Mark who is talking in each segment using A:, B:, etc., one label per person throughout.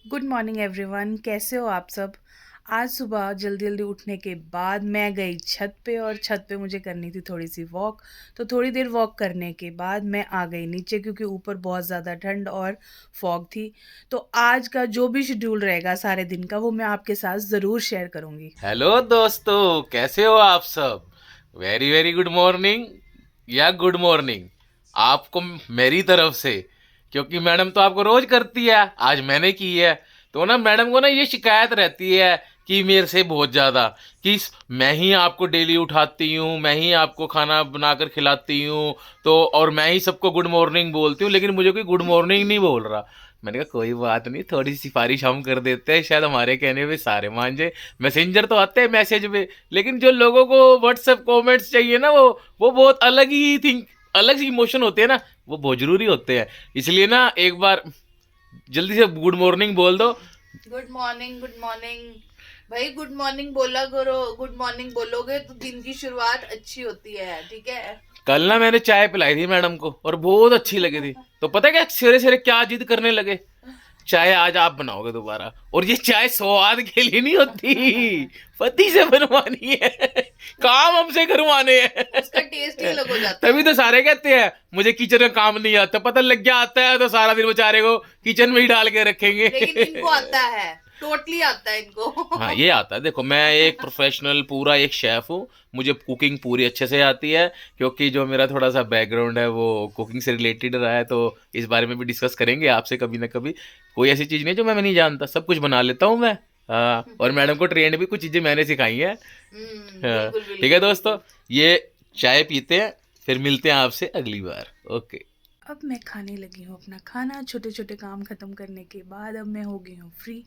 A: Good morning everyone, कैसे हो आप सब। आज सुबह जल्दी जल्दी उठने के बाद मैं गई छत पे और छत पे मुझे करनी थी थोड़ी सी वॉक। तो थोड़ी देर वॉक करने के बाद मैं आ गई नीचे क्योंकि ऊपर बहुत ज़्यादा ठंड और फॉग थी। तो आज का जो भी शेड्यूल रहेगा सारे दिन का वो मैं आपके साथ ज़रूर शेयर करूँगी।
B: हेलो दोस्तों, कैसे हो आप सब। वेरी वेरी गुड मॉर्निंग या गुड मॉर्निंग आपको मेरी तरफ से। क्योंकि मैडम तो आपको रोज करती है, आज मैंने की है। तो ना मैडम को ना ये शिकायत रहती है कि मेरे से बहुत ज़्यादा कि मैं ही आपको डेली उठाती हूँ, मैं ही आपको खाना बनाकर खिलाती हूँ, तो और मैं ही सबको गुड मॉर्निंग बोलती हूँ, लेकिन मुझे कोई गुड मॉर्निंग नहीं बोल रहा। मैंने कहा कोई बात नहीं, थोड़ी सी सिफारिश हम कर देते हैं, शायद हमारे कहने पे सारे मान जाए। मैसेंजर तो आते हैं मैसेज में, लेकिन जो लोगों को व्हाट्सएप कमेंट्स चाहिए ना, वो बहुत अलग ही थिंक, अलग ही इमोशन होते हैं ना, वो बहुत जरूरी होते हैं। इसलिए ना एक बार जल्दी से गुड मॉर्निंग बोल दो।
A: Good morning, good morning. भाई गुड मॉर्निंग बोला करो, गुड मॉर्निंग बोलोगे तो दिन की शुरुआत अच्छी होती है, ठीक है।
B: कल ना मैंने चाय पिलाई थी मैडम को और बहुत अच्छी लगी थी। तो पता है क्या सवेरे सवेरे क्या जिद करने लगे, चाय आज आप बनाओगे दोबारा। और ये चाय स्वाद के लिए नहीं होती, पति से बनवानी है, काम हमसे करवाने हैं।
A: उसका टेस्ट ही अलग हो जाता
B: तभी
A: है।
B: तो सारे कहते हैं मुझे किचन का काम नहीं आता। पता लग गया आता है तो सारा दिन बेचारे को किचन में ही डाल के रखेंगे।
A: लेकिन इनको आता है, टोटली आता है इनको।
B: हाँ ये आता है। देखो मैं एक प्रोफेशनल पूरा एक शेफ हूँ, मुझे कुकिंग पूरी अच्छे से आती है। क्योंकि जो मेरा थोड़ा सा बैकग्राउंड है वो कुकिंग से रिलेटेड रहा है, तो इस बारे में भी डिस्कस करेंगे आपसे कभी ना कभी। कोई ऐसी चीज़ नहीं जो मैं नहीं जानता, सब कुछ बना लेता हूँ मैं। हाँ, और मैडम को ट्रेंड भी कुछ चीज़ें मैंने सिखाई हैं। हाँ,
A: बिल्कुल
B: ठीक है
A: बिल्कुल
B: दोस्तों,
A: बिल्कुल।
B: ये चाय पीते हैं, फिर मिलते हैं आपसे अगली बार। ओके।
A: अब मैं खाने लगी हूँ अपना खाना, छोटे छोटे काम ख़त्म करने के बाद अब मैं हो गई हूँ फ्री।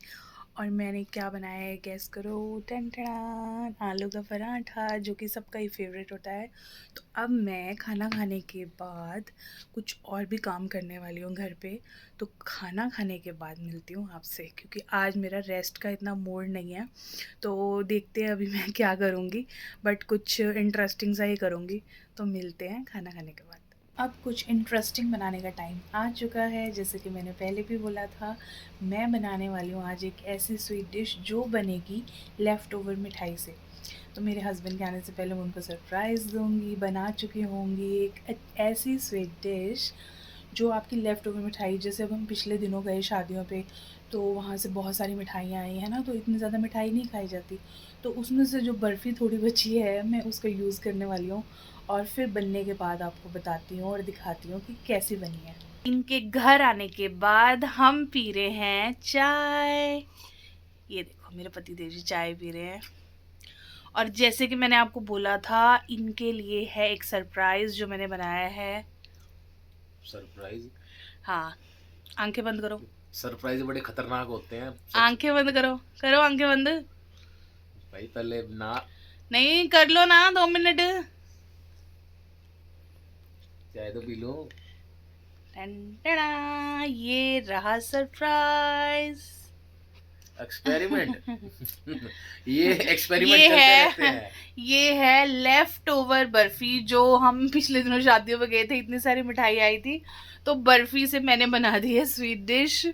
A: और मैंने क्या बनाया है गैस करो, टन टन आलू का पराठा, जो कि सबका ही फेवरेट होता है। तो अब मैं खाना खाने के बाद कुछ और भी काम करने वाली हूँ घर पे। तो खाना खाने के बाद मिलती हूँ आपसे, क्योंकि आज मेरा रेस्ट का इतना मूड नहीं है। तो देखते हैं अभी मैं क्या करूँगी, बट कुछ इंटरेस्टिंग सा ही करूँगी। तो मिलते हैं खाना खाने के बाद। अब कुछ इंटरेस्टिंग बनाने का टाइम आ चुका है। जैसे कि मैंने पहले भी बोला था, मैं बनाने वाली हूँ आज एक ऐसी स्वीट डिश जो बनेगी लेफ़्ट ओवर मिठाई से। तो मेरे हस्बैंड के आने से पहले मैं उनको सरप्राइज़ दूँगी, बना चुकी होंगी एक ऐसी स्वीट डिश जो आपकी लेफ़्ट ओवर मिठाई, जैसे अब हम पिछले दिनों गए शादियों पे तो वहाँ से बहुत सारी मिठाइयाँ आई हैं ना, तो इतनी ज़्यादा मिठाई नहीं खाई जाती। तो उसमें से जो बर्फ़ी थोड़ी बची है मैं उसका यूज़ करने वाली हूँ, और फिर बनने के बाद आपको बताती हूँ और दिखाती हूँ कि कैसी बनी है। इनके घर आने के बाद हम पी रहे हैं चाय। ये देखो मेरे पति देव जी चाय पी रहे हैं। और जैसे कि मैंने आपको बोला था, इनके लिए है एक सरप्राइज़ जो मैंने बनाया है।
B: सरप्राइज?
A: हाँ, आंखें बंद करो।
B: सरप्राइज बड़े खतरनाक होते हैं सच।
A: आंखें बंद करो, करो आंखें बंद।
B: भाई पहले ना,
A: नहीं कर लो ना, 2 मिनट।
B: चाय तो पी लो।
A: टन टना, ये रहा सरप्राइज।
B: एक्सपेरिमेंट। ये एक्सपेरिमेंट
A: ये
B: चलते रहते
A: है
B: हैं।
A: ये है लेफ्ट ओवर बर्फी, जो हम पिछले दिनों शादियों में गए थे, इतनी सारी मिठाई आई थी। तो बर्फी से मैंने बना दी है स्वीट डिश।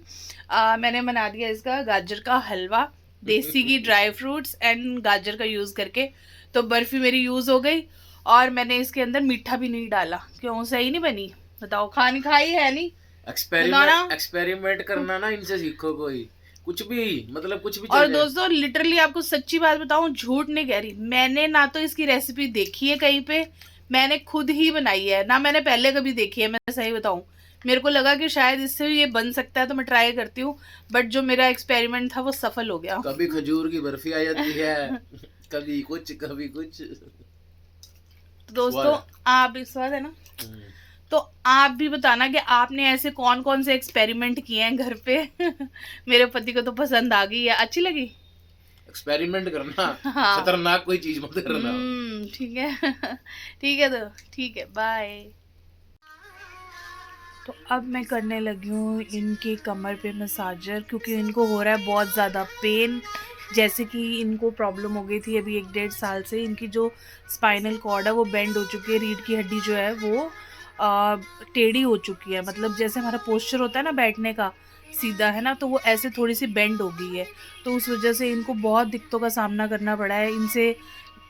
A: मैंने बना दिया इसका गाजर का हलवा, देसी घी, ड्राई फ्रूट्स एंड गाजर का यूज़ करके। तो बर्फी मेरी यूज़ हो गई। और मैंने इसके अंदर मीठा भी नहीं डाला। क्यों, सही नहीं बनी? बताओ, खानी खाई है नहीं? बताना।
B: एक्सपेरिमेंट करना ना इनसे सीखो, कोई कुछ भी, मतलब कुछ भी
A: और
B: चल जाए।
A: दोस्तों लिटरली आपको सच्ची बात बताऊं, झूठ नहीं कह रही, मैंने ना तो इसकी रेसिपी देखी है कहीं पे, मैंने खुद ही बनाई है ना, मैंने पहले कभी देखी है। मैं सही बताऊं, मेरे को लगा कि शायद इससे ये बन सकता है तो मैं ट्राई करती हूँ। बट जो मेरा एक्सपेरिमेंट था वो सफल हो गया।
B: कभी खजूर की बर्फी आ जाती है, कभी कुछ कभी कुछ।
A: तो
B: स्वाद
A: दोस्तों,
B: है।
A: आप इस बात है ना, तो आप भी बताना कि आपने ऐसे कौन कौन से एक्सपेरिमेंट किए हैं घर पे। मेरे पति को तो पसंद आ गई है, अच्छी लगी।
B: एक्सपेरिमेंट करना,
A: हाँ।
B: खतरनाक कोई चीज मत करना।
A: ठीक है। ठीक है, तो ठीक है, बाय। तो अब मैं करने लगी हूँ इनकी कमर पे मसाजर, क्योंकि इनको हो रहा है बहुत ज़्यादा पेन। जैसे कि इनको प्रॉब्लम हो गई थी अभी 1 डेढ़ साल से, इनकी जो स्पाइनल कॉर्ड है वो बेंड हो चुकी है, रीढ़ की हड्डी जो है वो टेढ़ी हो चुकी है। मतलब जैसे हमारा पोस्चर होता है ना बैठने का, सीधा है ना, तो वो ऐसे थोड़ी सी बेंड हो गई है, तो उस वजह से इनको बहुत दिक्कतों का सामना करना पड़ा है। इनसे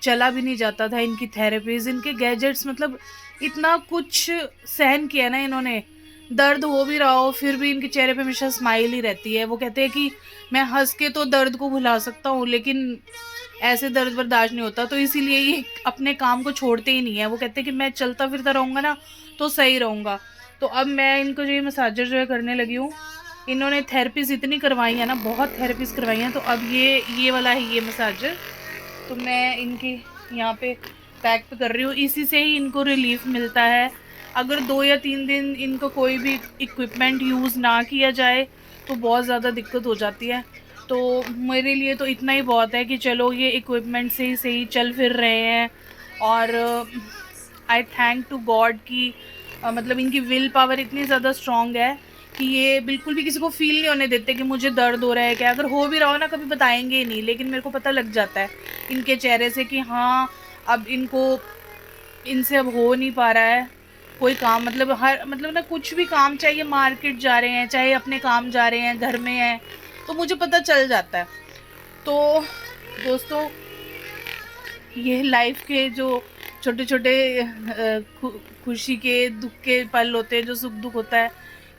A: चला भी नहीं जाता था, इनकी थेरेपीज, इनके गैजेट्स, मतलब इतना कुछ सहन किया ना इन्होंने। दर्द हो भी रहा हो फिर भी इनके चेहरे पे हमेशा स्माइल ही रहती है। वो कहते हैं कि मैं हंस के तो दर्द को भुला सकता हूँ, लेकिन ऐसे दर्द बर्दाश्त नहीं होता, तो इसीलिए ये अपने काम को छोड़ते ही नहीं है। वो कहते हैं कि मैं चलता फिरता रहूँगा ना तो सही रहूँगा। तो अब मैं इनको जो ये मसाजर जो है करने लगी हूँ। इन्होंने थेरेपीज इतनी करवाई है ना, बहुत थेरेपीज करवाई हैं, तो अब ये वाला है ये मसाजर, तो मैं इनकी यहाँ पे बैक पे कर रही हूँ। इसी से ही इनको रिलीफ मिलता है। अगर 2 या 3 दिन इनको कोई भी इक्विपमेंट यूज़ ना किया जाए तो बहुत ज़्यादा दिक्कत हो जाती है। तो मेरे लिए तो इतना ही बहुत है कि चलो ये इक्विपमेंट से ही सही चल फिर रहे हैं। और आई थैंक टू गॉड कि मतलब इनकी विल पावर इतनी ज़्यादा स्ट्रॉन्ग है कि ये बिल्कुल भी किसी को फील नहीं होने देते कि मुझे दर्द हो रहा है क्या। अगर हो भी रहा हो ना, कभी बताएंगे ही नहीं, लेकिन मेरे को पता लग जाता है इनके चेहरे से कि हाँ अब इनसे अब हो नहीं पा रहा है कोई काम। मतलब ना कुछ भी काम, चाहिए मार्केट जा रहे हैं, चाहे अपने काम जा रहे हैं, घर में हैं, तो मुझे पता चल जाता है। तो दोस्तों, ये लाइफ के जो छोटे छोटे खुशी के दुख के पल होते हैं, जो सुख दुख होता है,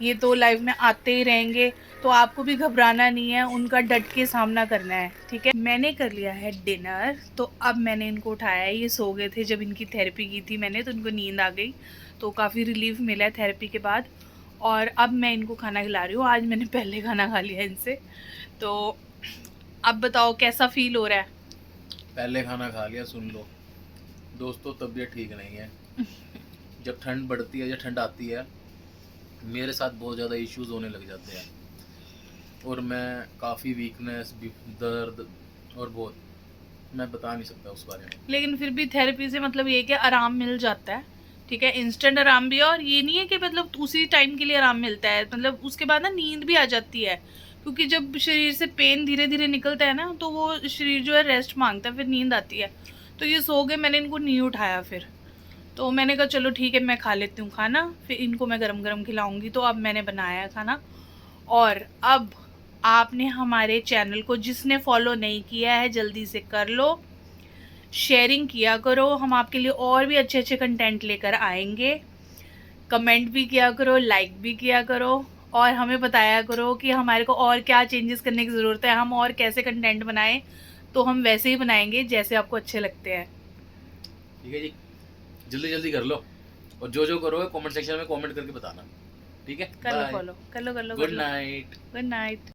A: ये तो लाइफ में आते ही रहेंगे। तो आपको भी घबराना नहीं है, उनका डट के सामना करना है, ठीक है। मैंने कर लिया है डिनर, तो अब मैंने इनको उठाया है। ये सो गए थे जब इनकी थेरेपी की थी मैंने, तो इनको नींद आ गई, तो काफ़ी रिलीफ मिला है थेरेपी के बाद। और अब मैं इनको खाना खिला रही हूँ। आज मैंने पहले खाना खा लिया इनसे। तो अब बताओ कैसा फील हो रहा है?
B: पहले खाना खा लिया, सुन लो दोस्तों, तबीयत ठीक नहीं है। जब ठंड बढ़ती है या ठंड आती है, मेरे साथ बहुत ज़्यादा इश्यूज होने लग जाते हैं, और मैं काफ़ी वीकनेस, दर्द, और बहुत, मैं बता नहीं सकता उस बारे में।
A: लेकिन फिर भी थेरेपी से मतलब ये कि आराम मिल जाता है, ठीक है। इंस्टेंट आराम भी है, और ये नहीं है कि मतलब उसी टाइम के लिए आराम मिलता है, मतलब उसके बाद ना नींद भी आ जाती है, क्योंकि जब शरीर से पेन धीरे धीरे निकलता है ना, तो वो शरीर जो है रेस्ट मांगता है, फिर नींद आती है। तो ये सो गए, मैंने इनको नहीं उठाया फिर। तो मैंने कहा चलो ठीक है, मैं खा लेती हूँ खाना, फिर इनको मैं गरम गरम खिलाऊंगी। तो अब मैंने बनाया है खाना। और अब आपने हमारे चैनल को जिसने फॉलो नहीं किया है, जल्दी से कर लो, शेयरिंग किया करो, हम आपके लिए और भी अच्छे अच्छे कंटेंट लेकर आएंगे। कमेंट भी किया करो, लाइक भी किया करो, और हमें बताया करो कि हमारे को और क्या चेंजेस करने की ज़रूरत है, हम और कैसे कंटेंट बनाएं। तो हम वैसे ही बनाएंगे जैसे आपको अच्छे लगते हैं।
B: ठीक है जी, जल्दी जल्दी कर लो, और जो जो करोगे कमेंट सेक्शन में कमेंट करके बताना, ठीक है।
A: कर लो फॉलो, कर लो, कर लो,
B: गुड नाइट।
A: Good night.